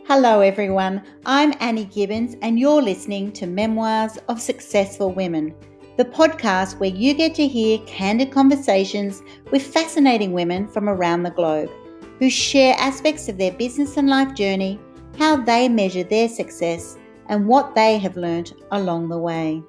Hello everyone, I'm Annie Gibbins and you're listening to Memoirs of Successful Women, the podcast where you get to hear candid conversations with fascinating women from around the globe who share aspects of their business and life journey, how they measure their success and what they have learnt along the way.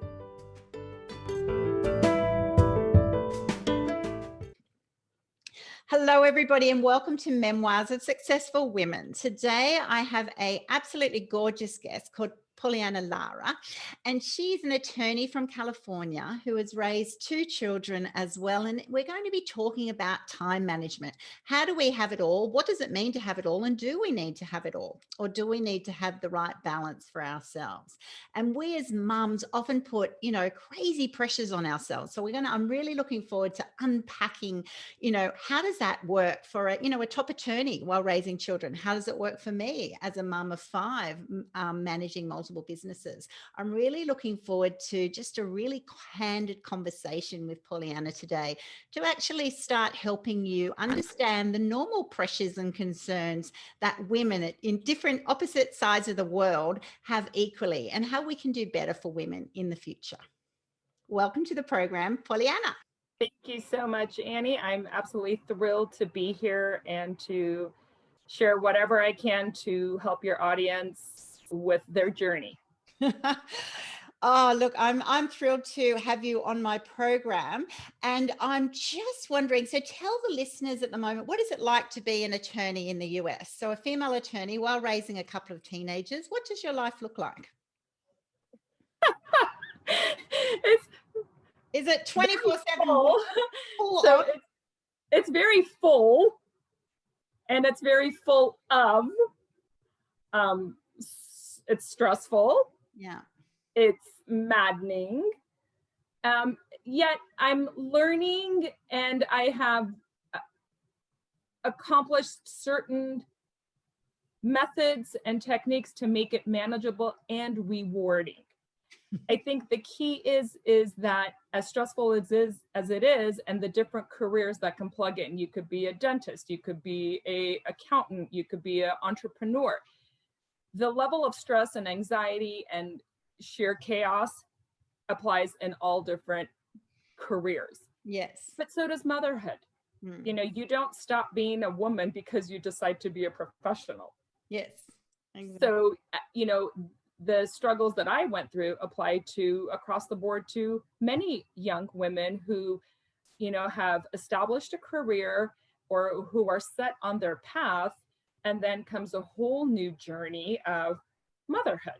Hello everybody and welcome to Memoirs of Successful Women. Today I have an absolutely gorgeous guest called Pauliana Lara, and she's an attorney from California who has raised two children as well. And we're going to be talking about time management. How do we have it all? What does it mean to have it all? And do we need to have it all? Or do we need to have the right balance for ourselves? And we as mums often put, crazy pressures on ourselves. So I'm really looking forward to unpacking, how does that work for a top attorney while raising children? How does it work for me as a mum of five, managing multiple businesses? I'm really looking forward to just a really candid conversation with Pauliana today to actually start helping you understand the normal pressures and concerns that women in different opposite sides of the world have equally, and how we can do better for women in the future. Welcome to the program, Pauliana. Thank you so much, Annie. I'm absolutely thrilled to be here and to share whatever I can to help your audience with their journey. Oh, look, I'm thrilled to have you on my program. And I'm just wondering, so tell the listeners at the moment, what is it like to be an attorney in the US? So a female attorney while raising a couple of teenagers, what does your life look like? Is it 24/7? So it's very full, and it's very full of. It's stressful. Yeah. It's maddening. Yet I'm learning, and I have accomplished certain methods and techniques to make it manageable and rewarding. I think the key is that as stressful as it is, and the different careers that can plug in, you could be a dentist, you could be an accountant, you could be an entrepreneur. The level of stress and anxiety and sheer chaos applies in all different careers. Yes. But so does motherhood. You don't stop being a woman because you decide to be a professional. Yes. Exactly. So, the struggles that I went through apply to across the board to many young women who, have established a career or who are set on their path, and then comes a whole new journey of motherhood.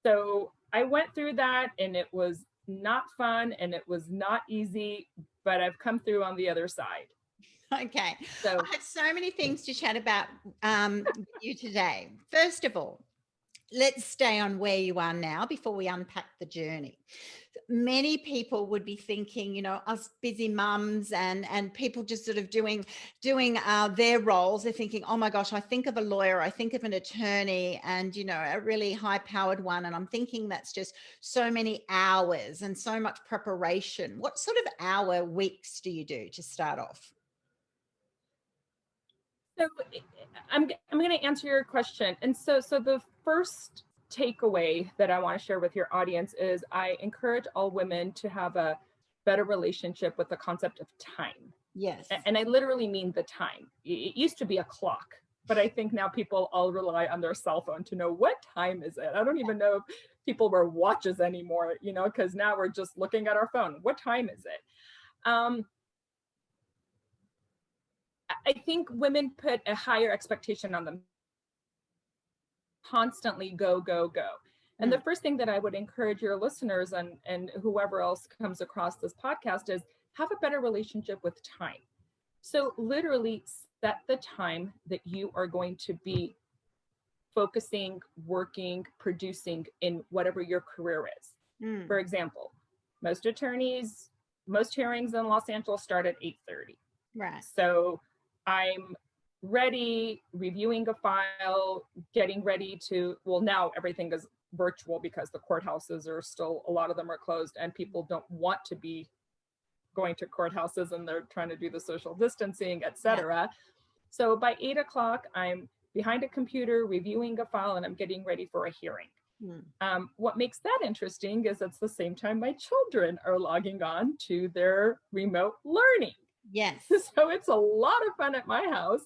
So I went through that, and it was not fun and it was not easy, but I've come through on the other side. Okay. So I have so many things to chat about you today. First of all, let's stay on where you are now before we unpack the journey. Many people would be thinking, us busy mums and people just sort of doing their roles. They're thinking, oh my gosh, I think of a lawyer, I think of an attorney, and a really high-powered one, and I'm thinking that's just so many hours and so much preparation. What sort of hour weeks do you do to start off? So I'm going to answer your question. And so the first takeaway that I want to share with your audience is I encourage all women to have a better relationship with the concept of time. Yes. And I literally mean the time. It used to be a clock, but I think now people all rely on their cell phone to know what time is it. I don't even know if people wear watches anymore, because now we're just looking at our phone. What time is it? I think women put a higher expectation on them. Constantly go, go, go. And the first thing that I would encourage your listeners and whoever else comes across this podcast is have a better relationship with time. So literally set the time that you are going to be focusing, working, producing in whatever your career is. For example, most hearings in Los Angeles start at 8:30. Right. So I'm ready, reviewing a file, getting ready to, now everything is virtual because the courthouses are still, a lot of them are closed, and people don't want to be going to courthouses, and they're trying to do the social distancing, etc. So by 8 o'clock, I'm behind a computer, reviewing a file, and I'm getting ready for a hearing. What makes that interesting is it's the same time my children are logging on to their remote learning. Yes. So it's a lot of fun at my house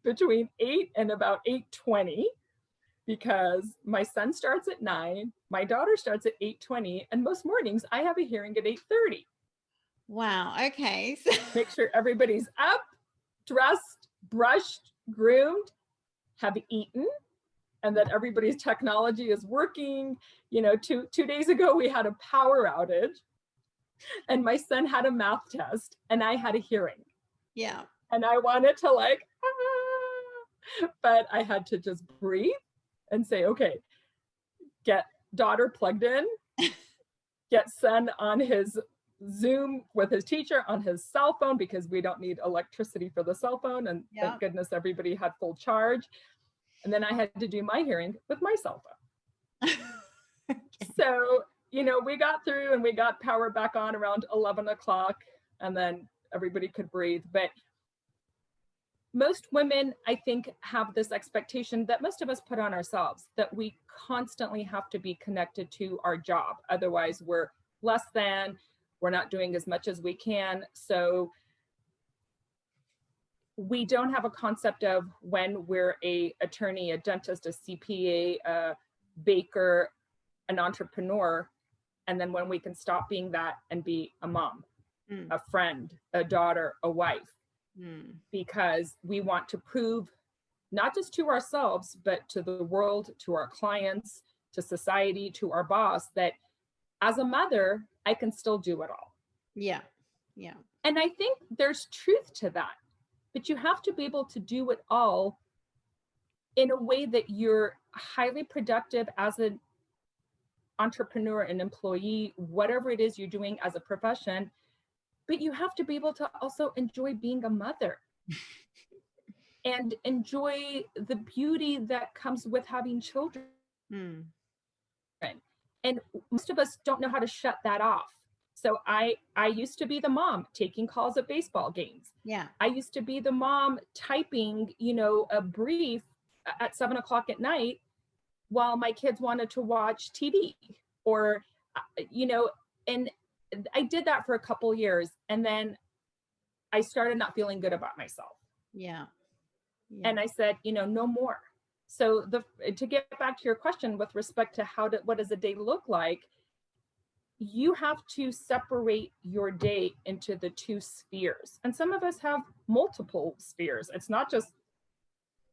between 8 and about 8:20, because my son starts at 9, my daughter starts at 8:20, and most mornings I have a hearing at 8:30. Wow. Okay. Make sure everybody's up, dressed, brushed, groomed, have eaten, and that everybody's technology is working. You know, two days ago, we had a power outage, and my son had a math test, and I had a hearing. Yeah. And I wanted to like, but I had to just breathe and say, okay, get daughter plugged in, get son on his Zoom with his teacher on his cell phone, because we don't need electricity for the cell phone. And thank goodness everybody had full charge. And then I had to do my hearing with my cell phone. Okay. So, you know, we got through and we got power back on around 11 o'clock, and then everybody could breathe. But most women, I think, have this expectation that most of us put on ourselves, that we constantly have to be connected to our job. Otherwise, we're less than, we're not doing as much as we can. So we don't have a concept of when we're an attorney, a dentist, a CPA, a baker, an entrepreneur, and then when we can stop being that and be a mom, a friend, a daughter, a wife, because we want to prove not just to ourselves, but to the world, to our clients, to society, to our boss, that as a mother, I can still do it all. Yeah. Yeah. And I think there's truth to that, but you have to be able to do it all in a way that you're highly productive as an entrepreneur, an employee, whatever it is you're doing as a profession, but you have to be able to also enjoy being a mother and enjoy the beauty that comes with having children. And most of us don't know how to shut that off. So I used to be the mom taking calls at baseball games. Yeah. I used to be the mom typing, you know, a brief at 7 o'clock at night while my kids wanted to watch TV, or, you know, and I did that for a couple years, and then I started not feeling good about myself. Yeah. And I said, you know, no more. So to get back to your question with respect to what does a day look like, you have to separate your day into the two spheres. And some of us have multiple spheres. It's not just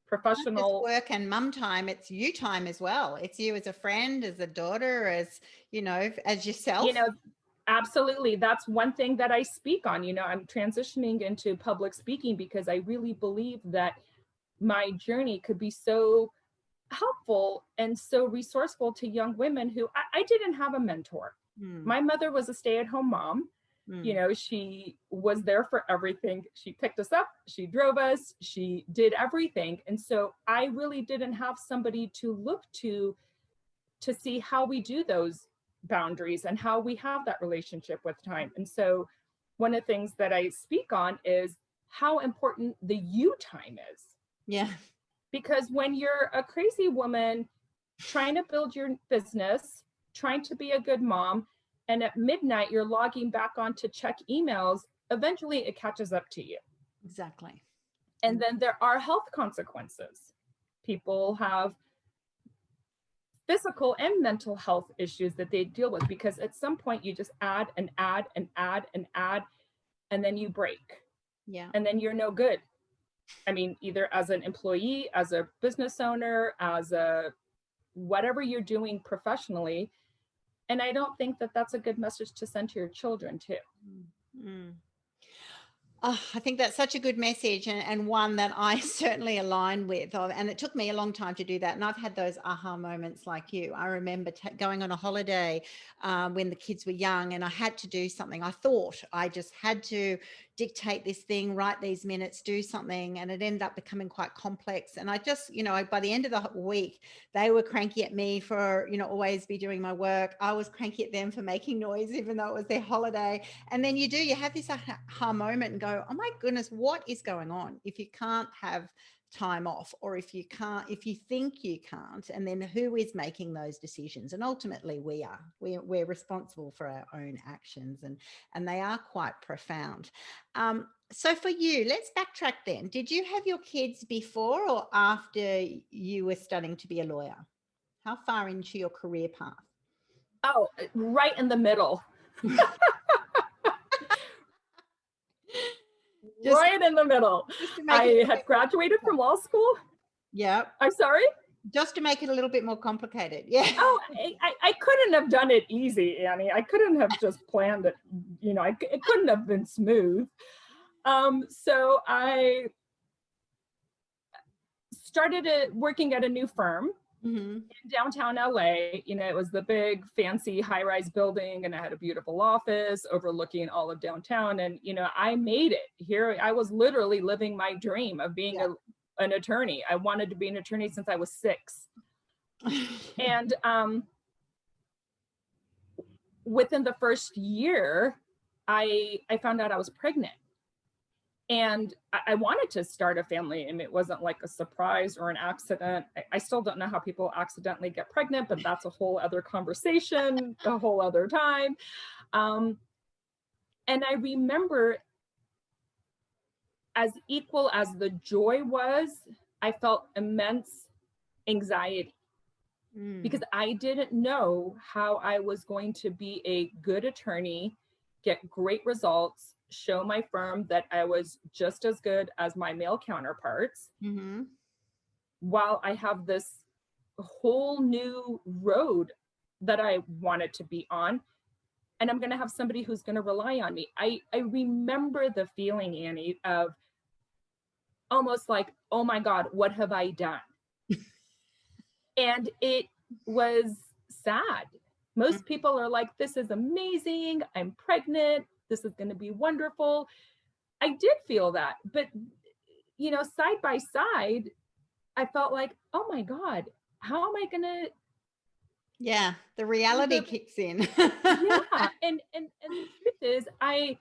professional work and mum time, it's you time as well. It's you as a friend, as a daughter, as, you know, as yourself. You know, absolutely. That's one thing that I speak on. You know, I'm transitioning into public speaking because I really believe that my journey could be so helpful and so resourceful to young women who I didn't have a mentor. My mother was a stay-at-home mom. You know, she was there for everything. She picked us up, she drove us, she did everything. And so I really didn't have somebody to look to see how we do those boundaries and how we have that relationship with time. And so one of the things that I speak on is how important the you time is. Yeah. Because when you're a crazy woman trying to build your business, trying to be a good mom, and at midnight you're logging back on to check emails, eventually it catches up to you. Exactly. And then there are health consequences. People have physical and mental health issues that they deal with, because at some point you just add and add and add and add, and then you break. Yeah. And then you're no good. I mean, either as an employee, as a business owner, as a whatever you're doing professionally. And I don't think that that's a good message to send to your children too. Oh, I think that's such a good message, and one that I certainly align with. And it took me a long time to do that. And I've had those aha moments like you. I remember going on a holiday when the kids were young, and I had to do something. I thought I just had to dictate this thing, write these minutes, do something. And it ended up becoming quite complex. And I just, you know, by the end of the week, they were cranky at me for, you know, always be doing my work. I was cranky at them for making noise, even though it was their holiday. And then you have this aha moment and go, oh my goodness, what is going on? If you can't have time off, or if you can't, if you think you can't, and then who is making those decisions? And ultimately we're responsible for our own actions, and they are quite profound. So for you, let's backtrack then. Did you have your kids before or after you were studying to be a lawyer? How far into your career path? Oh, right in the middle. Right in the middle. I had graduated from law school. Yeah. I'm sorry? Just to make it a little bit more complicated. Yeah. Oh, I couldn't have done it easy, Annie. I couldn't have just planned it. You know, it couldn't have been smooth. So I started working at a new firm in downtown LA. You know, it was the big fancy high-rise building, and I had a beautiful office overlooking all of downtown. And, you know, I made it here. I was literally living my dream of being an attorney. I wanted to be an attorney since I was 6. And within the first year, I found out I was pregnant. And I wanted to start a family, and it wasn't like a surprise or an accident. I still don't know how people accidentally get pregnant, but that's a whole other conversation, a whole other time. And I remember, as equal as the joy was, I felt immense anxiety because I didn't know how I was going to be a good attorney, get great results, show my firm that I was just as good as my male counterparts, while I have this whole new road that I wanted to be on. And I'm going to have somebody who's going to rely on me. I remember the feeling, Annie, of almost like, oh my God, what have I done? And it was sad. Most people are like, this is amazing. I'm pregnant. This is going to be wonderful. I did feel that, but, you know, side by side, I felt like, oh my God, how am I going to? Yeah, the reality kicks in. Yeah. And the truth is, I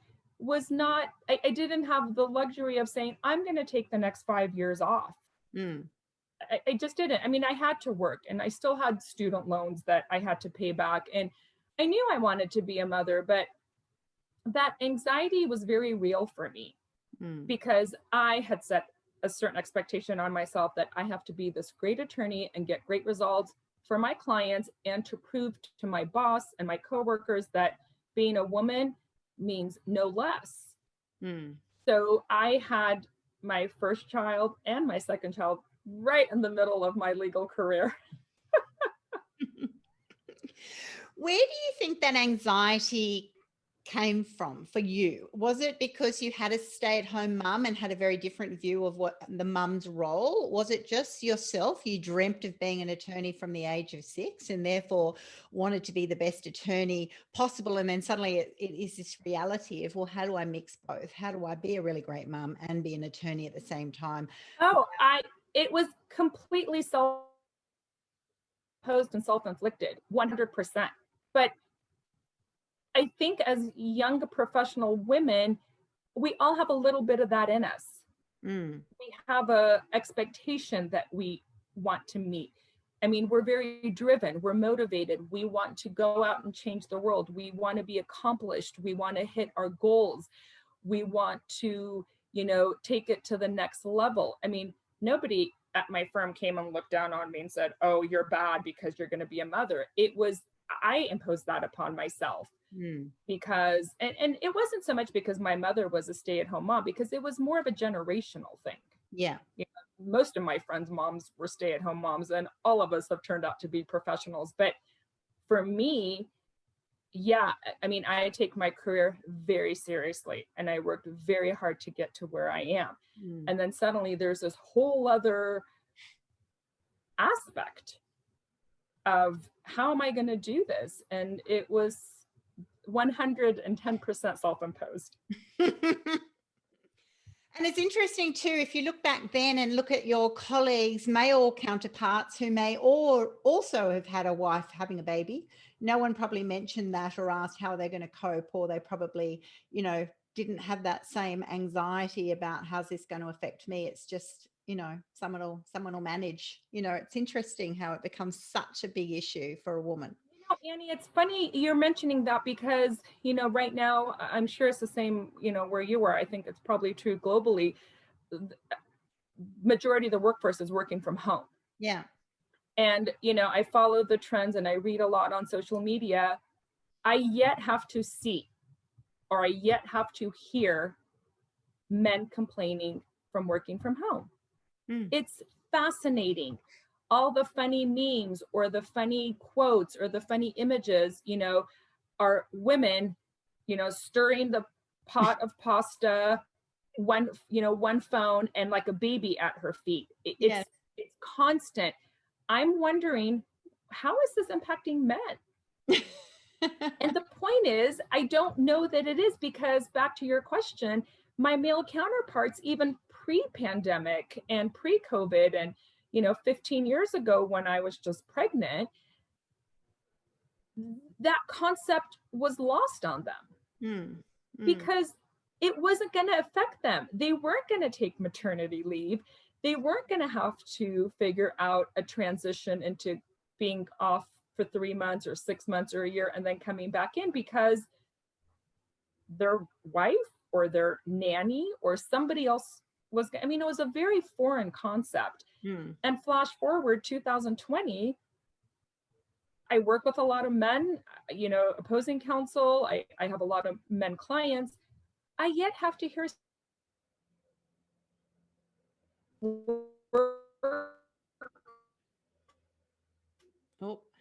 didn't have the luxury of saying, I'm going to take the next 5 years off. I just didn't. I mean, I had to work, and I still had student loans that I had to pay back. And I knew I wanted to be a mother, but that anxiety was very real for me because I had set a certain expectation on myself that I have to be this great attorney and get great results for my clients, and to prove to my boss and my coworkers that being a woman means no less. So I had my first child and my second child right in the middle of my legal career. Where do you think that anxiety came from for you? Was it because you had a stay-at-home mum and had a very different view of what the mum's role? Was it just yourself? You dreamt of being an attorney from the age of 6 and therefore wanted to be the best attorney possible, and then suddenly it is this reality of, well, how do I mix both? How do I be a really great mum and be an attorney at the same time? Oh, it was completely self-imposed and self-inflicted, 100%. But I think as young professional women, we all have a little bit of that in us. We have a expectation that we want to meet. I mean, we're very driven, we're motivated. We want to go out and change the world. We want to be accomplished. We want to hit our goals. We want to, you know, take it to the next level. I mean, nobody at my firm came and looked down on me and said, oh, you're bad because you're going to be a mother. It was, I imposed that upon myself because, and it wasn't so much because my mother was a stay-at-home mom, because it was more of a generational thing. Yeah. You know, most of my friends' moms were stay-at-home moms, and all of us have turned out to be professionals. But for me, yeah, I mean, I take my career very seriously, and I worked very hard to get to where I am. And then suddenly there's this whole other aspect of, how am I going to do this? And it was 110% self-imposed. And it's interesting too, if you look back then and look at your colleagues, male counterparts who may also have had a wife having a baby, no one probably mentioned that or asked how they're going to cope, or they probably, you know, didn't have that same anxiety about how's this going to affect me. It's just someone will manage. It's interesting how it becomes such a big issue for a woman. Annie, it's funny you're mentioning that because, right now, I'm sure it's the same, where you are. I think it's probably true globally. Majority of the workforce is working from home. Yeah. And, I follow the trends and I read a lot on social media. I yet have to see, or I yet have to hear men complaining from working from home. It's fascinating. All the funny memes or the funny quotes or the funny images, are women, stirring the pot of pasta, one phone, and like a baby at her feet. It's constant. I'm wondering, how is this impacting men? And the point is, I don't know that it is, because back to your question, my male counterparts, even pre-pandemic and pre-COVID and 15 years ago when I was just pregnant, that concept was lost on them because it wasn't going to affect them. They weren't going to take maternity leave. They weren't going to have to figure out a transition into being off for 3 months or 6 months or a year and then coming back in, because their wife or their nanny or somebody else was, it was a very foreign concept. And flash forward 2020, I work with a lot of men, opposing counsel. I have a lot of men clients. I yet have to hear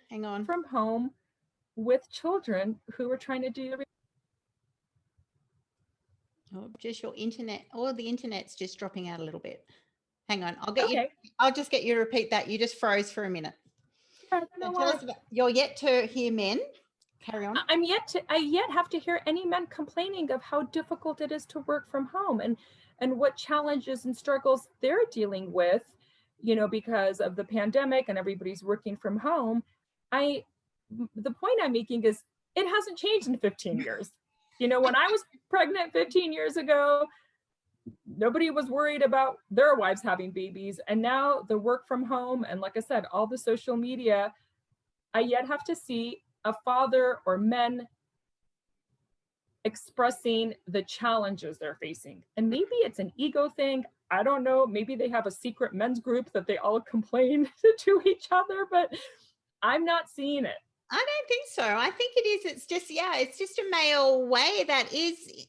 hang on, from home with children who are trying to do. Just your internet, or the internet's just dropping out a little bit. Hang on, I'll just get you to repeat that. You just froze for a minute. Tell us about, you're yet to hear men. Carry on. I yet have to hear any men complaining of how difficult it is to work from home and what challenges and struggles they're dealing with, because of the pandemic and everybody's working from home. The point I'm making is it hasn't changed in 15 years. When I was pregnant 15 years ago, nobody was worried about their wives having babies. And now the work from home, and like I said, all the social media, I yet have to see a father or men expressing the challenges they're facing. And maybe it's an ego thing. I don't know. Maybe they have a secret men's group that they all complain to each other, but I'm not seeing it. I don't think so. I think it is. It's just a male way that is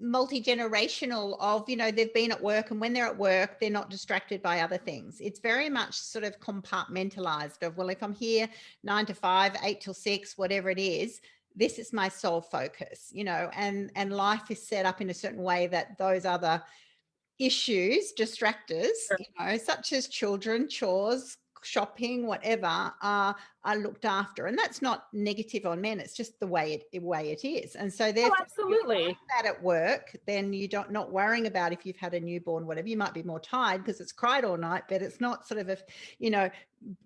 multi-generational of, they've been at work, and when they're at work, they're not distracted by other things. It's very much sort of compartmentalized of, well, if I'm here 9 to 5, 8 till 6, whatever it is, this is my sole focus, and life is set up in a certain way that those other issues, distractors, such as children, chores, shopping, whatever, are looked after. And that's not negative on men, it's just the way it is. And so therefore, absolutely, if you're that at work, then you don't, not worrying about if you've had a newborn, whatever. You might be more tired because it's cried all night, but it's not sort of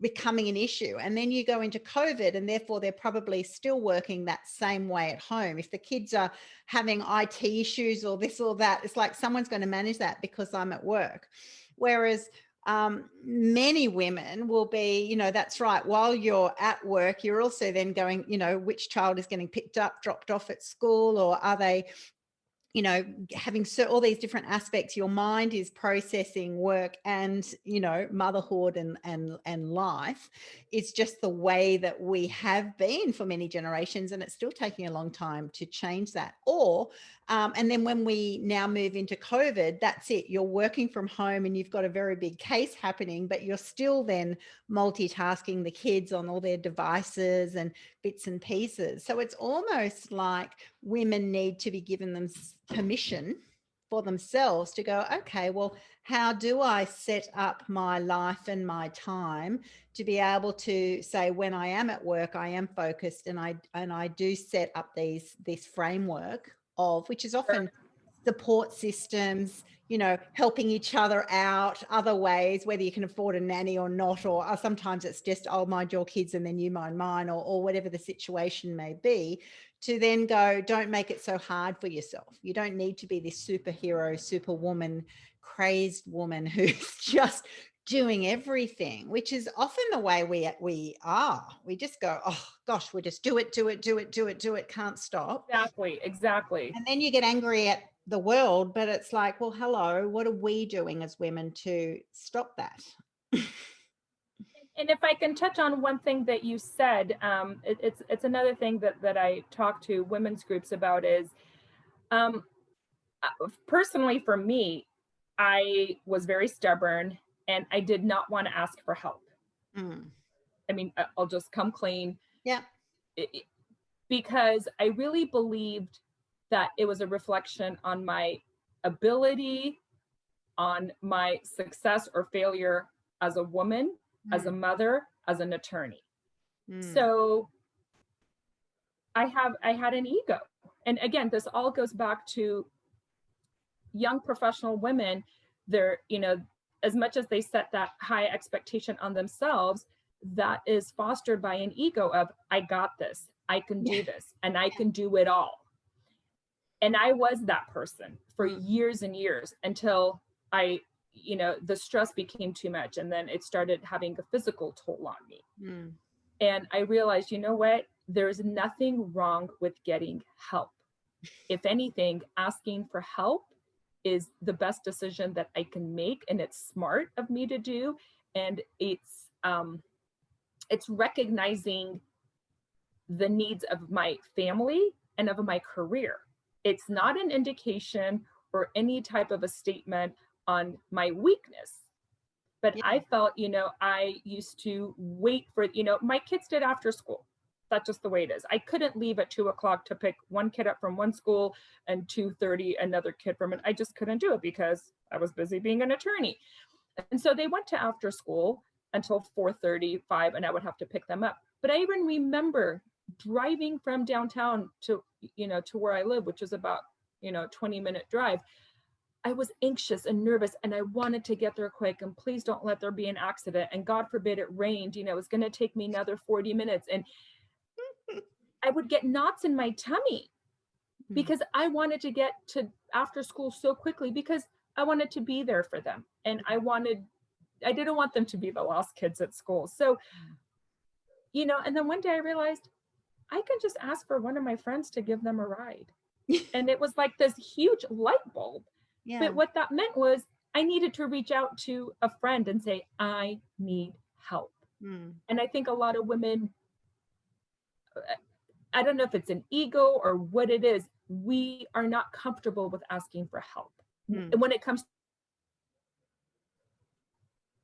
becoming an issue. And then you go into COVID, and therefore they're probably still working that same way at home. If the kids are having IT issues or this or that, it's like someone's going to manage that because I'm at work. Whereas many women will be, that's right, while you're at work, you're also then going, which child is getting picked up, dropped off at school, or are they, having all these different aspects. Your mind is processing work and, motherhood and life. It's just the way that we have been for many generations, and it's still taking a long time to change that. And then when we now move into COVID, that's it. You're working from home and you've got a very big case happening, but you're still then multitasking the kids on all their devices and bits and pieces. So it's almost like women need to be given them permission for themselves to go, okay, well, how do I set up my life and my time to be able to say, when I am at work, I am focused, and I do set up this framework of, which is often support systems, you know, helping each other out other ways, whether you can afford a nanny or not, or sometimes it's just, I'll mind your kids and then you mind mine, or whatever the situation may be, to then go, don't make it so hard for yourself. You don't need to be this superhero, superwoman, crazed woman who's just doing everything, which is often the way we are. We just go, oh gosh, we just do it, can't stop. Exactly. And then you get angry at the world, but it's like, well, hello, what are we doing as women to stop that? And if I can touch on one thing that you said, it's another thing that I talk to women's groups about is, personally for me, I was very stubborn and I did not want to ask for help. I mean, I'll just come clean. Yeah. Because I really believed that it was a reflection on my ability, on my success or failure as a woman, as a mother, as an attorney. So I had an ego. And again, this all goes back to young professional women. They're, you know, as much as they set that high expectation on themselves, that is fostered by an ego of, I got this, I can do this, and I can do it all. And I was that person for years and years until I, you know, the stress became too much. And then it started having a physical toll on me. And I realized, you know what? There's nothing wrong with getting help. If anything, asking for help is the best decision that I can make. And it's smart of me to do. And it's recognizing the needs of my family and of my career. It's not an indication or any type of a statement on my weakness. But I felt, you know, I used to wait for, you know, my kids did after school. That's just the way it is. I couldn't leave at 2:00 to pick one kid up from one school and 2:30 another kid from it. I just couldn't do it because I was busy being an attorney. And so they went to after school until 4:35 and I would have to pick them up. But I even remember driving from downtown to, you know, to where I live, which is about, you know, 20-minute drive. I was anxious and nervous and I wanted to get there quick and please don't let there be an accident. And God forbid it rained, you know, it was going to take me another 40 minutes. And I would get knots in my tummy because I wanted to get to after school so quickly because I wanted to be there for them. And I didn't want them to be the lost kids at school. So, you know, and then one day I realized I can just ask for one of my friends to give them a ride. And it was like this huge light bulb. Yeah. But what that meant was I needed to reach out to a friend and say, I need help. And I think a lot of women, I don't know if it's an ego or what it is, we are not comfortable with asking for help. And when it comes.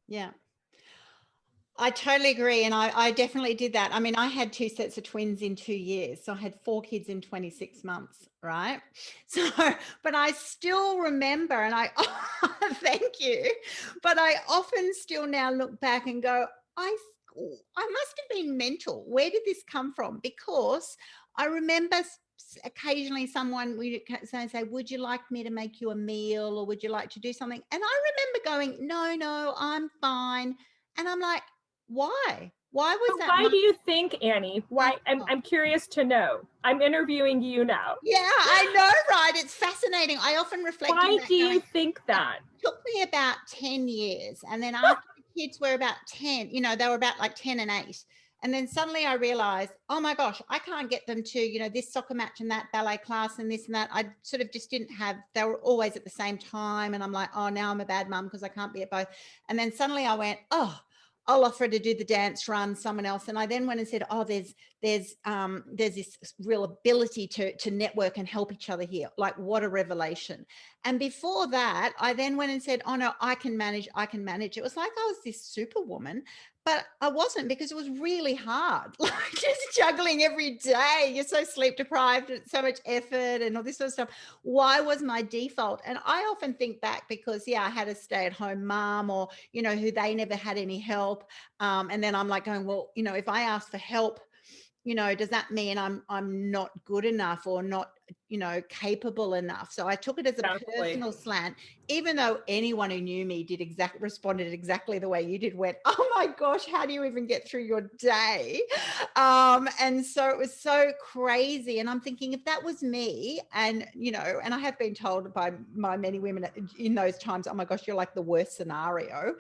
Yeah. I totally agree. And I definitely did that. I mean, I had 2 sets of twins in 2 years. So I had 4 kids in 26 months, right? So, but I still remember, and thank you, but I often still now look back and go, I must have been mental. Where did this come from? Because I remember occasionally someone would say, would you like me to make you a meal or would you like to do something? And I remember going, no, I'm fine. And I'm like, why was that? Why do you think, Annie? Why? I'm curious to know. I'm interviewing you now. Yeah, I know, right? It's fascinating. I often reflect on that. Why do you think that? It took me about 10 years. And then after the kids were about 10, you know, they were about like 10 and 8. And then suddenly I realized, oh my gosh, I can't get them to, you know, this soccer match and that ballet class and this and that. I sort of just didn't have, they were always at the same time. And I'm like, oh, now I'm a bad mum because I can't be at both. And then suddenly I went, oh, I'll offer to do the dance run, someone else. And I then went and said, oh, there's this real ability to network and help each other here. Like, what a revelation. And before that, I then went and said, oh no, I can manage. It was like I was this superwoman, but I wasn't, because it was really hard. Like just juggling every day. You're so sleep deprived, and so much effort and all this sort of stuff. Why was my default? And I often think back because, yeah, I had a stay-at-home mom, or, you know, who they never had any help. And then I'm like going, well, you know, if I ask for help, you know, does that mean I'm not good enough or not capable enough. So I took it as a Exactly. personal slant, even though anyone who knew me responded exactly the way you did, went, oh my gosh, how do you even get through your day? And so it was so crazy. And I'm thinking, if that was me, and I have been told by many women in those times, oh my gosh, you're like the worst scenario,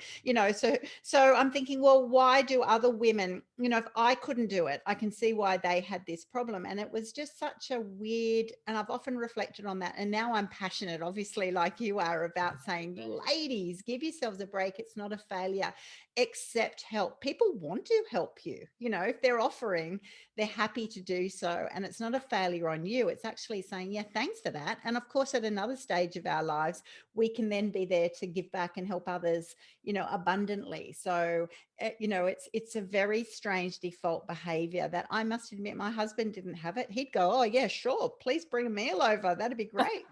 so I'm thinking, well, why do other women, if I couldn't do it, I can see why they had this problem. And it was just such a weird, and I've often reflected on that. And now I'm passionate, obviously, like you are, about saying, ladies, give yourselves a break. It's not a failure. Accept help. People want to help you. If they're offering, they're happy to do so. And it's not a failure on you. It's actually saying, yeah, thanks for that. And of course, at another stage of our lives, we can then be there to give back and help others, abundantly. So, it's a very strange default behavior that I must admit my husband didn't have it. He'd go, oh yeah, sure, please bring a meal over. That'd be great.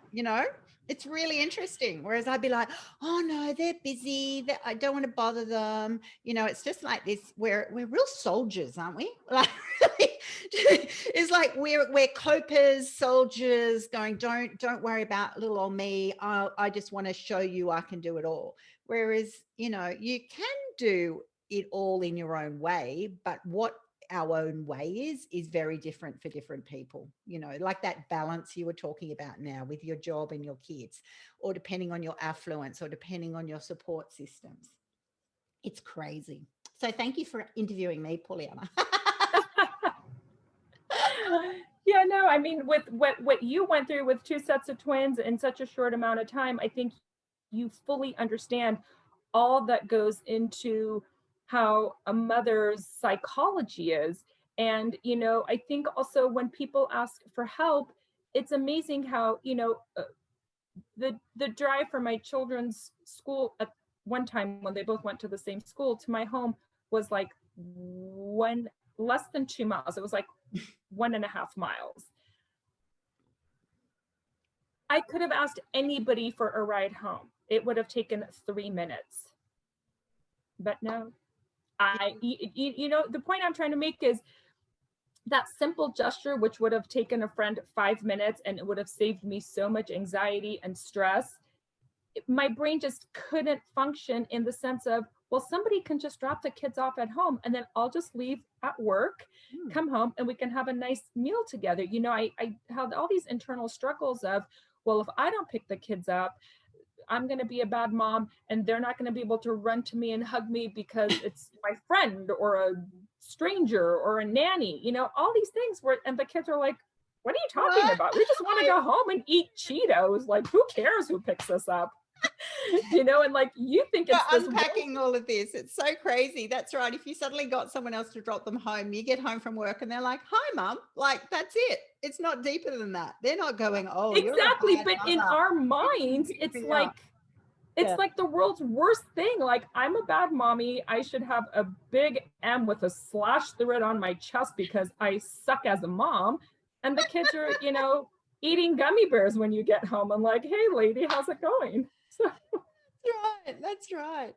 It's really interesting. Whereas I'd be like, oh no, they're busy. I don't want to bother them. It's just like this. We're real soldiers, aren't we? Like, it's like we're copers, soldiers, going, don't worry about little old me. I just want to show you I can do it all. Whereas, you can do it all in your own way, but what our own way is very different for different people, like that balance you were talking about now with your job and your kids, or depending on your affluence, or depending on your support systems. It's crazy. So thank you for interviewing me, Pauliana. Yeah, no, I mean, with what you went through with 2 sets of twins in such a short amount of time, I think you fully understand all that goes into how a mother's psychology is. And, I think also when people ask for help, it's amazing how, the drive from my children's school at one time when they both went to the same school to my home was like less than 2 miles. It was like 1.5 miles. I could have asked anybody for a ride home. It would have taken 3 minutes. But no, the point I'm trying to make is that simple gesture, which would have taken a friend 5 minutes and it would have saved me so much anxiety and stress, my brain just couldn't function in the sense of, well, somebody can just drop the kids off at home and then I'll just leave at work, come home, and we can have a nice meal together. I had all these internal struggles of, well, if I don't pick the kids up, I'm going to be a bad mom and they're not going to be able to run to me and hug me because it's my friend or a stranger or a nanny, all these things and the kids are like, what are you talking about? We just want to go home and eat Cheetos. Like, who cares who picks us up? And like, you think it's unpacking all of this. It's so crazy. That's right. If you suddenly got someone else to drop them home, you get home from work and they're like, hi, mom. Like, that's it. It's not deeper than that. They're not going, oh, exactly. You're a bad but in our minds, it's like, it's like the world's worst thing. Like, I'm a bad mommy. I should have a big M with a slash through it on my chest because I suck as a mom. And the kids are, eating gummy bears when you get home. I'm like, hey, lady, how's it going? So. That's right.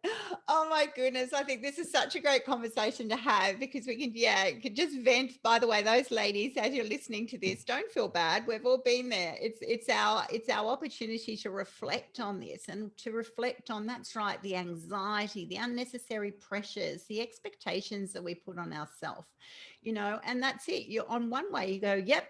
Oh my goodness. I think this is such a great conversation to have because we can just vent. By the way, those ladies, as you're listening to this, don't feel bad. We've all been there. It's our opportunity to reflect on this and to reflect on, that's right, the anxiety, the unnecessary pressures, the expectations that we put on ourselves, and that's it. You're on one way, you go, yep,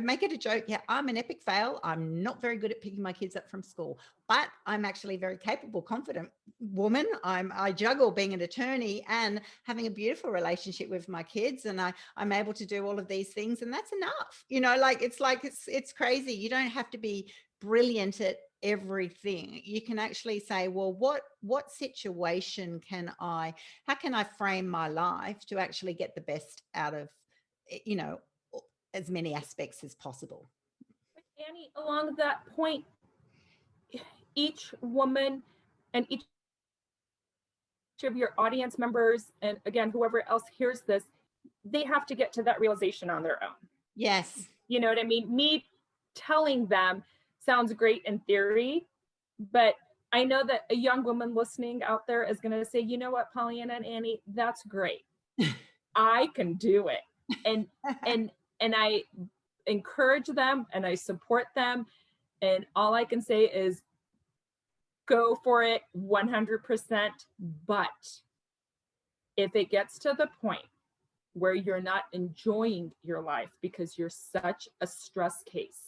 make it a joke. Yeah, I'm an epic fail. I'm not very good at picking my kids up from school, but I'm actually a very capable, confident woman. I juggle being an attorney and having a beautiful relationship with my kids, and I'm able to do all of these things, and that's enough. It's crazy. You don't have to be brilliant at everything. You can actually say, well, what situation how can I frame my life to actually get the best out of, as many aspects as possible. Annie, along that point, each woman and each of your audience members, and again, whoever else hears this, they have to get to that realization on their own. Yes. You know what I mean? Me telling them sounds great in theory, but I know that a young woman listening out there is going to say, you know what, Pauliana and Annie, that's great. I can do it. And encourage them and I support them. And all I can say is go for it 100%. But if it gets to the point where you're not enjoying your life because you're such a stress case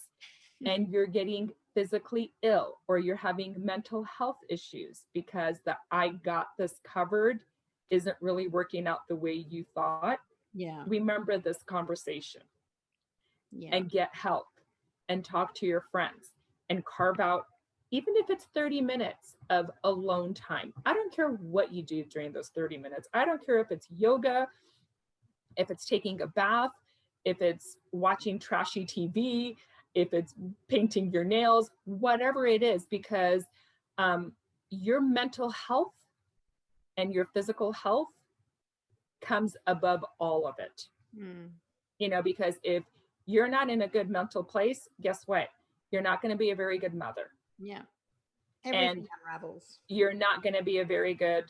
and you're getting physically ill, or you're having mental health issues because the I got this covered isn't really working out the way you thought, remember this conversation and get help and talk to your friends and carve out, even if it's 30 minutes of alone time. I don't care what you do during those 30 minutes. I don't care if it's yoga, if it's taking a bath, if it's watching trashy TV, if it's painting your nails, whatever it is, because your mental health and your physical health comes above all of it. You know, because if you're not in a good mental place, guess what? You're not going to be a very good mother. Yeah. Everything unravels. You're not going to be a very good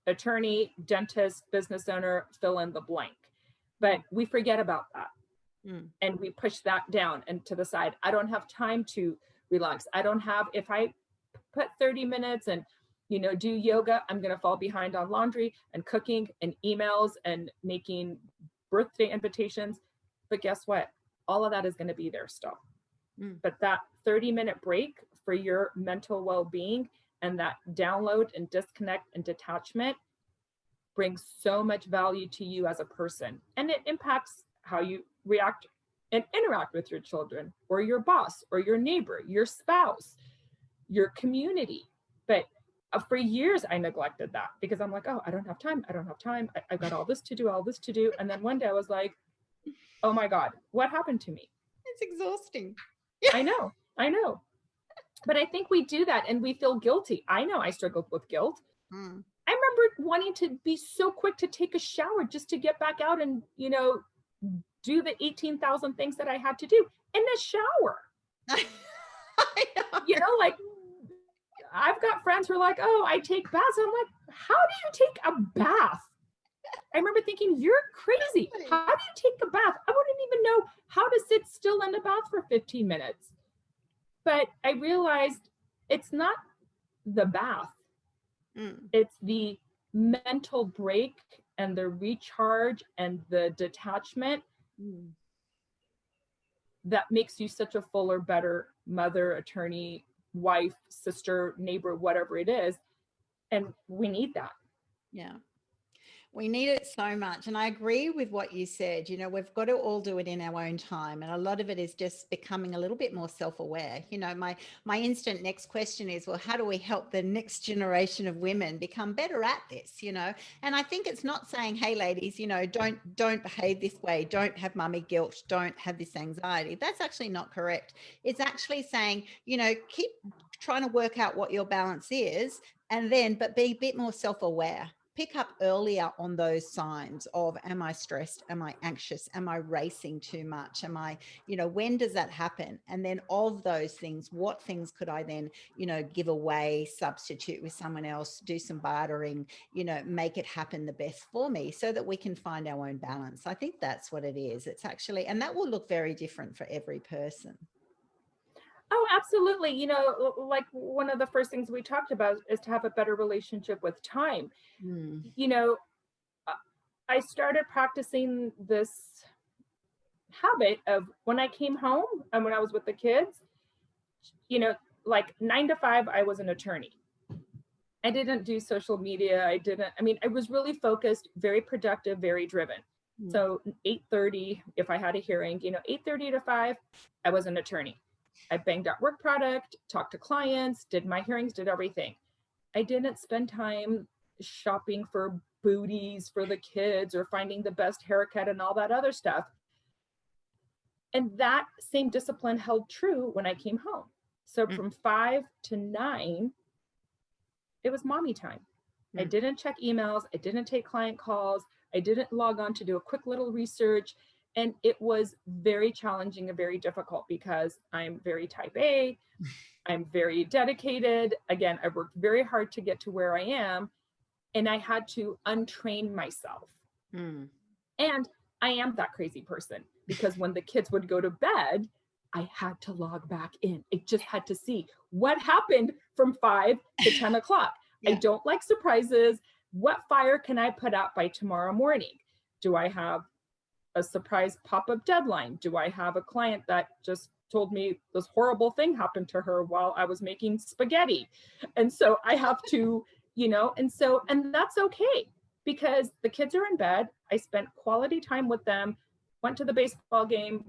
attorney, dentist, business owner, fill in the blank. But we forget about that. And we push that down and to the side. I don't have time to relax. I don't have, if I put 30 minutes and, you know, do yoga, I'm going to fall behind on laundry and cooking and emails and making birthday invitations. But guess what? All of that is going to be there still. But that 30-minute break for your mental well-being and that download and disconnect and detachment brings so much value to you as a person. And it impacts how you react and interact with your children or your boss or your neighbor, your spouse, your community. But for years, I neglected that because I'm like, oh, I don't have time. I've got all this to do. And then one day I was like, oh my God, what happened to me? It's exhausting. I know. But I think we do that and we feel guilty. I know I struggled with guilt. I remember wanting to be so quick to take a shower just to get back out and, you know, do the 18,000 things that I had to do in the shower. I know. You know, like I've got friends who are like, oh, I take baths. I'm like, how do you take a bath? I remember thinking, you're crazy. How do you take a bath? I wouldn't even know how to sit still in a bath for 15 minutes. But I realized it's not the bath. It's the mental break and the recharge and the detachment that makes you such a fuller, better mother, attorney, wife, sister, neighbor, whatever it is. And we need that. Yeah. We need it so much. And I agree with what you said. You know, we've got to all do it in our own time. And a lot of it is just becoming a little bit more self-aware. You know, my instant next question is, well, how do we help the next generation of women become better at this? You know, and I think it's not saying, hey, ladies, you know, don't behave this way. Don't have mummy guilt. Don't have this anxiety. That's actually not correct. It's actually saying, you know, keep trying to work out what your balance is but be a bit more self-aware. Pick up earlier on those signs of, am I stressed? Am I anxious? Am I racing too much? Am I, you know, when does that happen? And then of those things, what things could I then, you know, give away, substitute with someone else, do some bartering, you know, make it happen the best for me so that we can find our own balance. I think that's what it is. It's actually, and that will look very different for every person. Oh, absolutely. You know, like one of the first things we talked about is to have a better relationship with time. You know, I started practicing this habit of when I came home and when I was with the kids, you know, like 9 to 5, I was an attorney. I didn't do social media. I was really focused, very productive, very driven. So 8:30, if I had a hearing, you know, 8:30 to 5, I was an attorney. I banged out work product, talked to clients, did my hearings, did everything. I didn't spend time shopping for booties for the kids or finding the best haircut and all that other stuff. And that same discipline held true when I came home. So from 5 to 9, it was mommy time. I didn't check emails. I didn't take client calls. I didn't log on to do a quick little research. And it was very challenging and very difficult because I'm very type A. I'm very dedicated. Again, I worked very hard to get to where I am. And I had to untrain myself. And I am that crazy person because when the kids would go to bed, I had to log back in. I just had to see what happened from 5 to 10 o'clock. Yeah. I don't like surprises. What fire can I put out by tomorrow morning? Do I have a surprise pop-up deadline? Do I have a client that just told me this horrible thing happened to her while I was making spaghetti? And so I have to, and that's okay, because the kids are in bed. I spent quality time with them, went to the baseball game,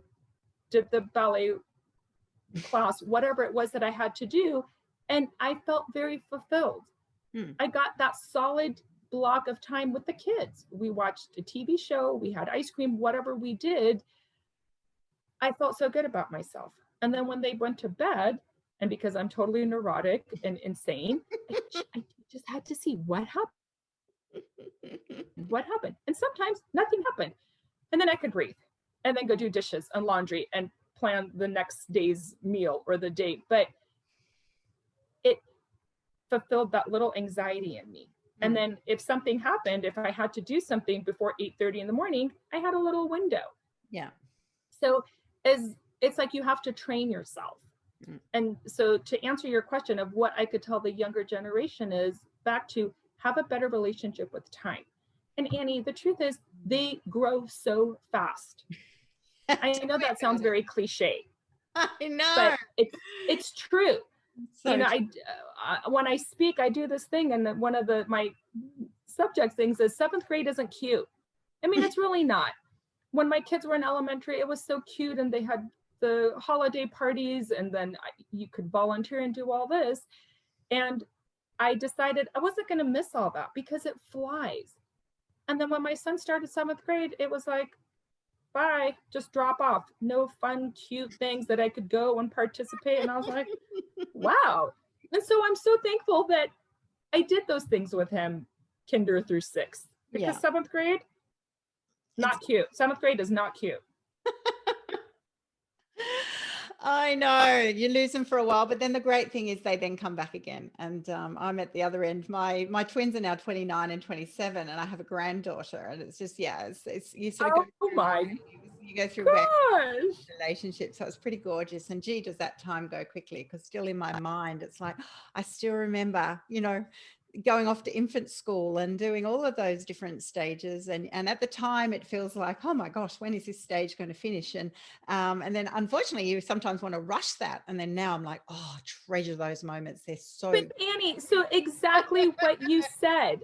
did the ballet class, whatever it was that I had to do. And I felt very fulfilled. I got that solid block of time with the kids. We watched a TV show, we had ice cream, whatever we did. I felt so good about myself. And then when they went to bed, and because I'm totally neurotic and insane, I just had to see what happened. What happened? And sometimes nothing happened. And then I could breathe and then go do dishes and laundry and plan the next day's meal or the date. But it fulfilled that little anxiety in me. And then if something happened, if I had to do something before 8:30 in the morning, I had a little window. Yeah. So it's like you have to train yourself. And so to answer your question of what I could tell the younger generation is back to have a better relationship with time. And Annie, the truth is they grow so fast. I know that sounds very cliche. I know. But it's true. So when I speak, I do this thing, and one of my subject things is 7th grade isn't cute. I mean, it's really not. When my kids were in elementary, it was so cute, and they had the holiday parties, and then you could volunteer and do all this. And I decided I wasn't going to miss all that because it flies. And then when my son started 7th grade, it was like, bye, just drop off. No fun, cute things that I could go and participate. And I was like, wow. And so I'm so thankful that I did those things with him, kinder through 6th, because 7th grade, not cute. 7th grade is not cute. I know you lose them for a while, but then the great thing is they then come back again. And I'm at the other end. My twins are now 29 and 27, and I have a granddaughter, and it's just it's you sort of go through relationships. So it's pretty gorgeous. And gee, does that time go quickly? Because still in my mind, it's like I still remember, going off to infant school and doing all of those different stages. And at the time it feels like, oh my gosh, when is this stage going to finish? And then unfortunately you sometimes want to rush that. And then now I'm like, oh, treasure those moments. They're so. But Annie, so exactly what you said.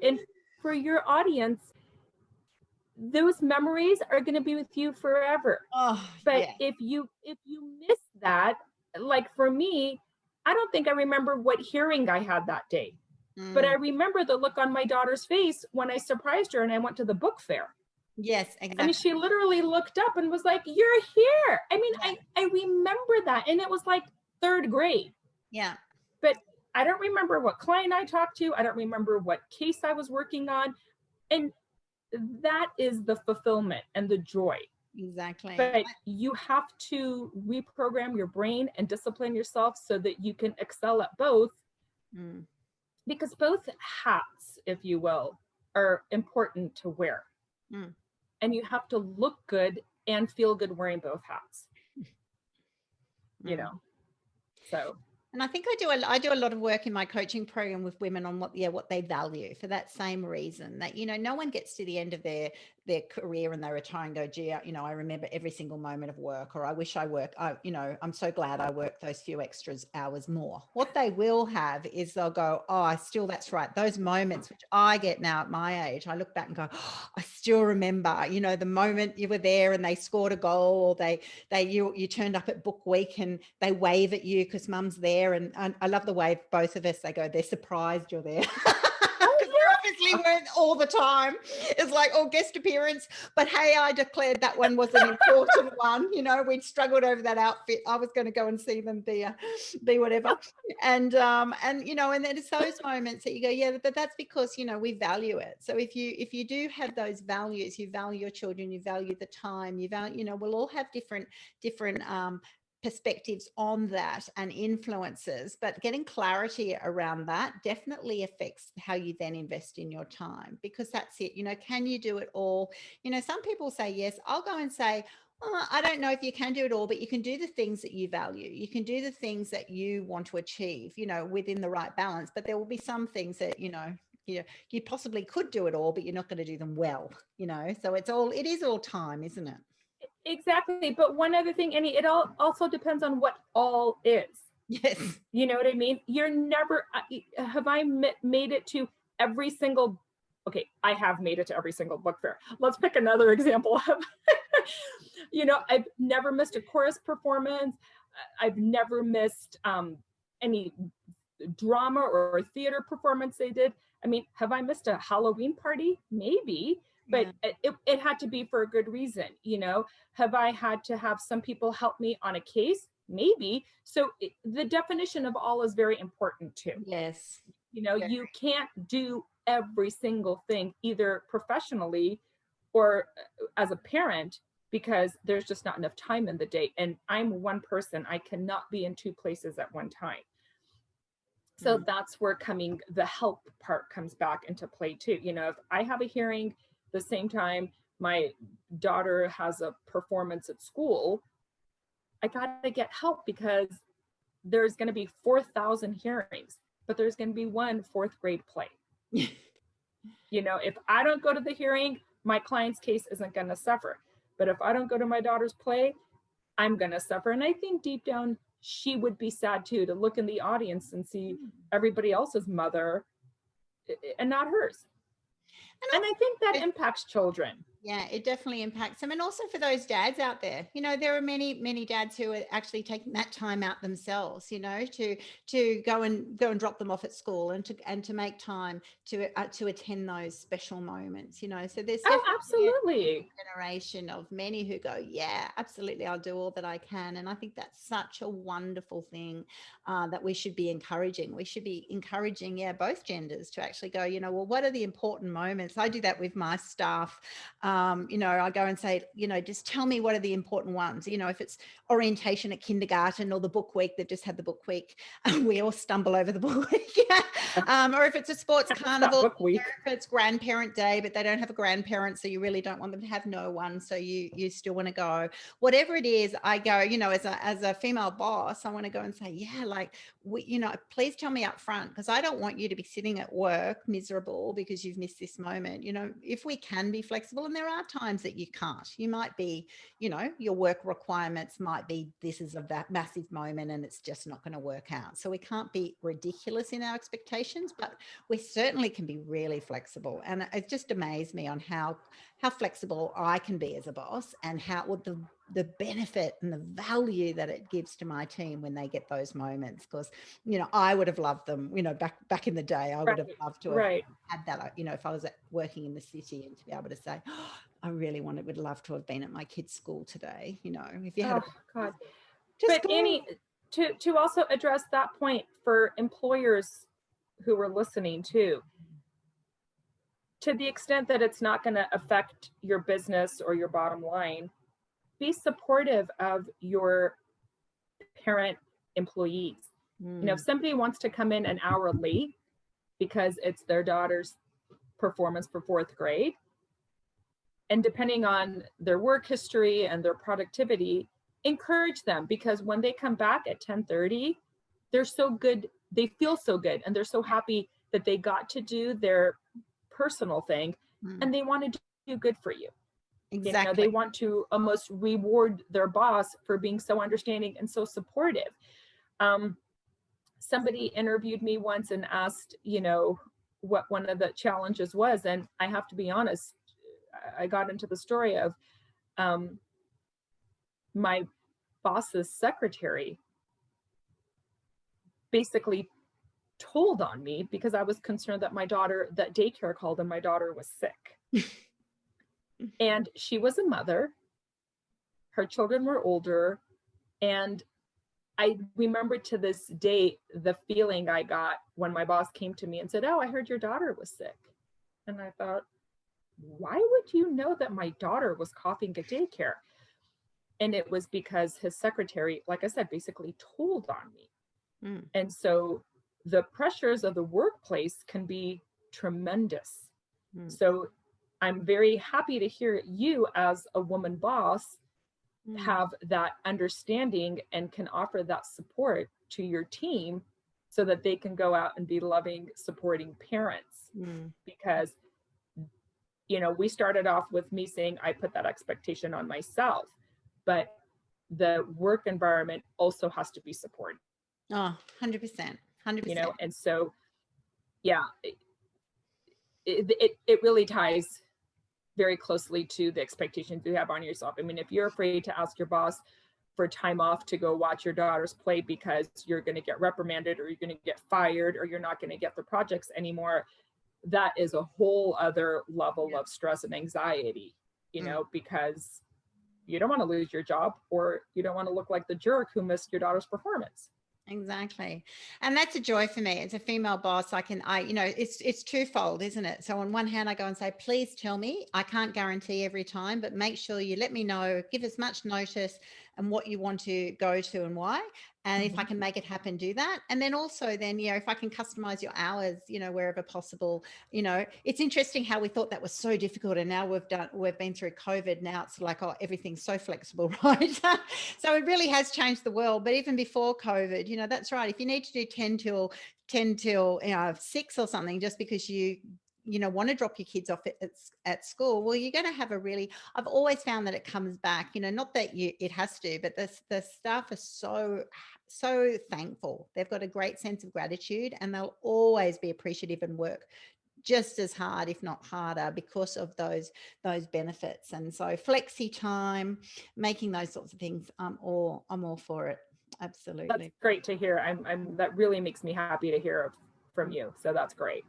And for your audience, those memories are going to be with you forever. But if you miss that, like for me, I don't think I remember what hearing I had that day, but I remember the look on my daughter's face when I surprised her and I went to the book fair. Yes, exactly. I mean, she literally looked up and was like, "You're here." I mean, I remember that. And it was like 3rd grade. Yeah. But I don't remember what client I talked to. I don't remember what case I was working on. And that is the fulfillment and the joy. Exactly. But you have to reprogram your brain and discipline yourself so that you can excel at both. Because both hats, if you will, are important to wear. And you have to look good and feel good wearing both hats. So. And I think I do a lot of work in my coaching program with women on what they value, for that same reason that, no one gets to the end of their career and they retire and go, gee, I remember every single moment of work, or I wish I worked, I'm so glad I worked those few extras hours more. What they will have is they'll go, oh, that's right. Those moments, which I get now at my age, I look back and go, oh, I still remember, the moment you were there and they scored a goal, or you turned up at book week and they wave at you because mum's there. And I love the way both of us, they go, they're surprised you're there. Because we obviously weren't all the time. It's like, oh, guest appearance. But hey, I declared that one was an important one. We'd struggled over that outfit. I was going to go and see them be whatever. And then it's those moments that you go, yeah, but that's because, we value it. So if you do have those values, you value your children, you value the time, you value, we'll all have different perspectives on that and influences, but getting clarity around that definitely affects how you then invest in your time, because that's it. Can you do it all? Some people say, yes, I'll go and say, I don't know if you can do it all, but you can do the things that you value. You can do the things that you want to achieve, within the right balance. But there will be some things that, you possibly could do it all, but you're not going to do them well, so it is all time, isn't it? Exactly. But one other thing, Annie, it all also depends on what all is. Yes. You know what I mean? You're never, have I made it to every single, okay, I have made it to every single book fair. Let's pick another example of, I've never missed a chorus performance. I've never missed any drama or theater performance they did. I mean, have I missed a Halloween party? Maybe, but it had to be for a good reason. Have I had to have some people help me on a case? Maybe. So the definition of all is very important too. Yes. You can't do every single thing either professionally or as a parent, because there's just not enough time in the day. And I'm one person, I cannot be in two places at one time. So that's where the help part comes back into play too. If I have a hearing the same time my daughter has a performance at school, I got to get help, because there's going to be 4,000 hearings, but there's going to be one 4th grade play. If I don't go to the hearing, my client's case isn't going to suffer. But if I don't go to my daughter's play, I'm going to suffer. And I think deep down, she would be sad too, to look in the audience and see everybody else's mother and not hers. And I think that impacts children. Yeah, it definitely impacts them. And also for those dads out there, there are many, many dads who are actually taking that time out themselves, to go and drop them off at school and to make time to attend those special moments, so there's absolutely a generation of many who go, yeah, absolutely, I'll do all that I can. And I think that's such a wonderful thing that we should be encouraging. We should be encouraging, both genders to actually go, well, what are the important moments? I do that with my staff. I go and say, just tell me what are the important ones. If it's orientation at kindergarten or the book week, they've just had the book week, we all stumble over the book week. Or if it's a sports carnival, book week. If it's grandparent day, but they don't have a grandparent, so you really don't want them to have no one, so you still want to go. Whatever it is, I go, as a female boss, I want to go and say, please tell me up front, because I don't want you to be sitting at work miserable because you've missed this moment. If we can be flexible, and there are times that you can't. You might be, your work requirements might be, this is a massive moment and it's just not going to work out. So we can't be ridiculous in our expectations, but we certainly can be really flexible. And it just amazed me on how flexible I can be as a boss, and how the benefit and the value that it gives to my team when they get those moments. Because, I would have loved them, back in the day, I would have loved to have had that, if I was working in the city, and to be able to say, I really would love to have been at my kid's school today, if you had God. But Annie, to also address that point for employers who are listening too, to the extent that it's not going to affect your business or your bottom line, be supportive of your parent employees. If somebody wants to come in an hour late because it's their daughter's performance for 4th grade, and depending on their work history and their productivity, encourage them, because when they come back at 10:30, they're so good, they feel so good, and they're so happy that they got to do their personal thing, and they want to do good for you. Exactly. They want to almost reward their boss for being so understanding and so supportive. Somebody interviewed me once and asked, what one of the challenges was. And I have to be honest, I got into the story of my boss's secretary basically told on me because I was concerned that that daycare called and my daughter was sick. And she was a mother. Her children were older. And I remember to this day the feeling I got when my boss came to me and said, "Oh, I heard your daughter was sick." And I thought, why would you know that my daughter was coughing at daycare? And it was because his secretary, like I said, basically told on me. Mm. And so the pressures of the workplace can be tremendous. Mm. So I'm very happy to hear you as a woman boss have that understanding and can offer that support to your team so that they can go out and be loving, supporting parents. Because, you know, we started off with me saying I put that expectation on myself, but the work environment also has to be supported. Oh, 100%, 100%. You know, and so, yeah, it really ties very closely to the expectations you have on yourself. I mean, if you're afraid to ask your boss for time off to go watch your daughters play because you're going to get reprimanded or you're going to get fired or you're not going to get the projects anymore, that is a whole other level of stress and anxiety, you know, because you don't want to lose your job or you don't want to look like the jerk who missed your daughter's performance. Exactly. And that's a joy for me. As a female boss, it's twofold, isn't it? So on one hand, I go and say, please tell me. I can't guarantee every time, but make sure you let me know, give as much notice and what you want to go to and why. And if I can make it happen, do that. And then also then, you know, if I can customize your hours, you know, wherever possible, you know, it's interesting how we thought that was so difficult. And now we've been through COVID. Now it's like, oh, everything's so flexible, right? So it really has changed the world. But even before COVID, you know, that's right. If you need to do 10 till 6 or something, just because you want to drop your kids off at school, well, you're going to have I've always found that it comes back, you know, not that it has to, but the staff are so thankful. They've got a great sense of gratitude and they'll always be appreciative and work just as hard, if not harder, because of those benefits. And so flexi time, making those sorts of things, I'm all for it. Absolutely. That's great to hear. That really makes me happy to hear from you. So that's great.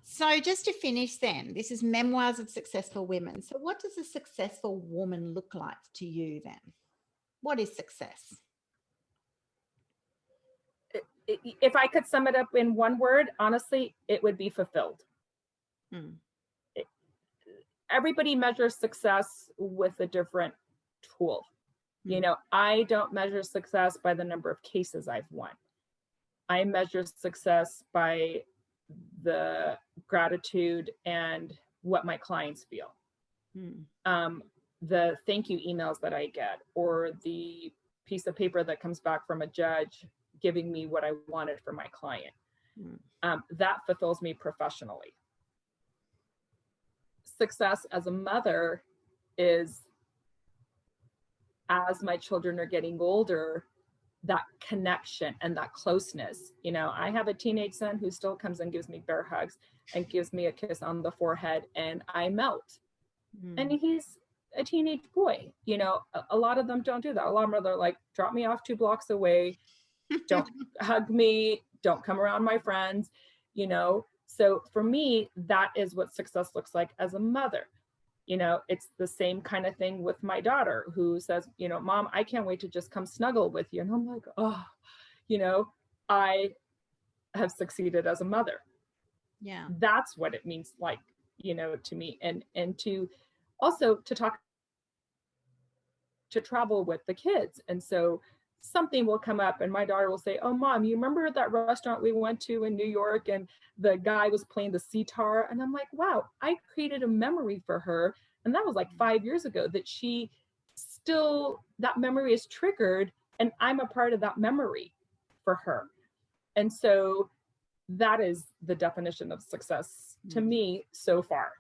So just to finish then, this is Memoirs of Successful Women. So what does a successful woman look like to you then? What is success? If I could sum it up in one word, honestly, it would be fulfilled. Everybody measures success with a different tool. You know, I don't measure success by the number of cases I've won. I measure success by the gratitude and what my clients feel. The thank you emails that I get, or the piece of paper that comes back from a judge giving me what I wanted for my client. That fulfills me professionally. Success as a mother is, as my children are getting older, that connection and that closeness. You know, I have a teenage son who still comes and gives me bear hugs and gives me a kiss on the forehead and I melt. And he's a teenage boy. You know, a lot of them don't do that. A lot of them are like, drop me off 2 blocks away, don't hug me, don't come around my friends, you know. So for me, that is what success looks like as a mother. You know, it's the same kind of thing with my daughter who says, you know, Mom, I can't wait to just come snuggle with you. And I'm like, oh, you know, I have succeeded as a mother. Yeah. That's what it means, like, you know, to me. And to also to travel with the kids. And so something will come up and my daughter will say, oh, Mom, you remember that restaurant we went to in New York and the guy was playing the sitar? And I'm like, wow, I created a memory for her. And that was like 5 years ago that she still, that memory is triggered and I'm a part of that memory for her. And so that is the definition of success to me so far.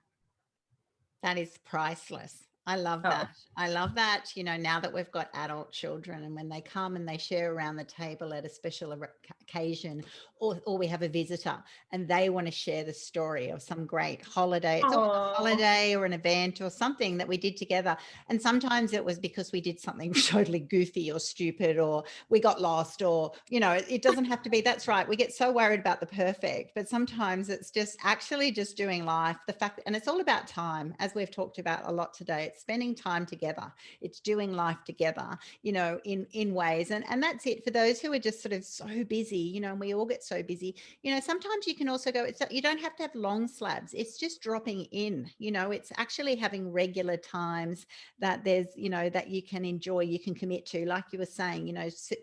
That is priceless. I love that. I love that, you know, now that we've got adult children and when they come and they share around the table at a special occasion or we have a visitor and they want to share the story of some great holiday. It's always a holiday or an event or something that we did together. And sometimes it was because we did something totally goofy or stupid or we got lost or, you know, it doesn't have to be, that's right. We get so worried about the perfect, but sometimes it's just actually just doing life. The fact, and it's all about time, as we've talked about a lot today. It's spending time together. It's doing life together, you know, in ways. And that's it for those who are just sort of so busy, you know, and we all get so so busy. Sometimes you can also go, you don't have to have long slabs. It's just dropping in, it's actually having regular times that there's, that you can enjoy, you can commit to, like you were saying,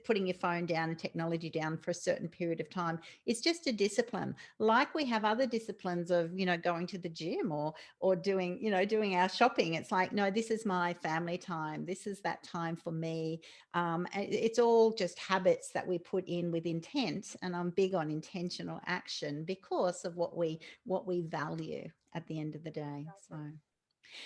putting your phone down and technology down for a certain period of time. It's just a discipline. Like we have other disciplines of, going to the gym or doing, doing our shopping. It's like, no, this is my family time. This is that time for me. It's all just habits that we put in with intent. And I'm big on intentional action because of what we value at the end of the day. So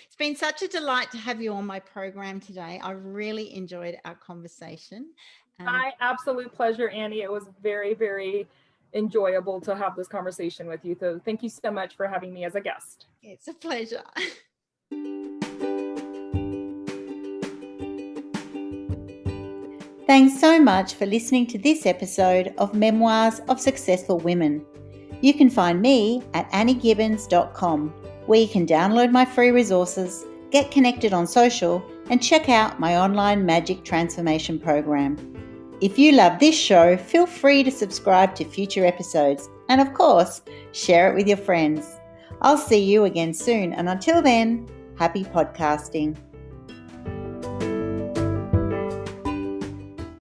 it's been such a delight to have you on my program today. I really enjoyed our conversation. My absolute pleasure, Annie. It was very, very enjoyable to have this conversation with you. So thank you so much for having me as a guest. It's a pleasure. Thanks so much for listening to this episode of Memoirs of Successful Women. You can find me at anniegibbins.com, where you can download my free resources, get connected on social, and check out my online magic transformation program. If you love this show, feel free to subscribe to future episodes and, of course, share it with your friends. I'll see you again soon, and until then, happy podcasting.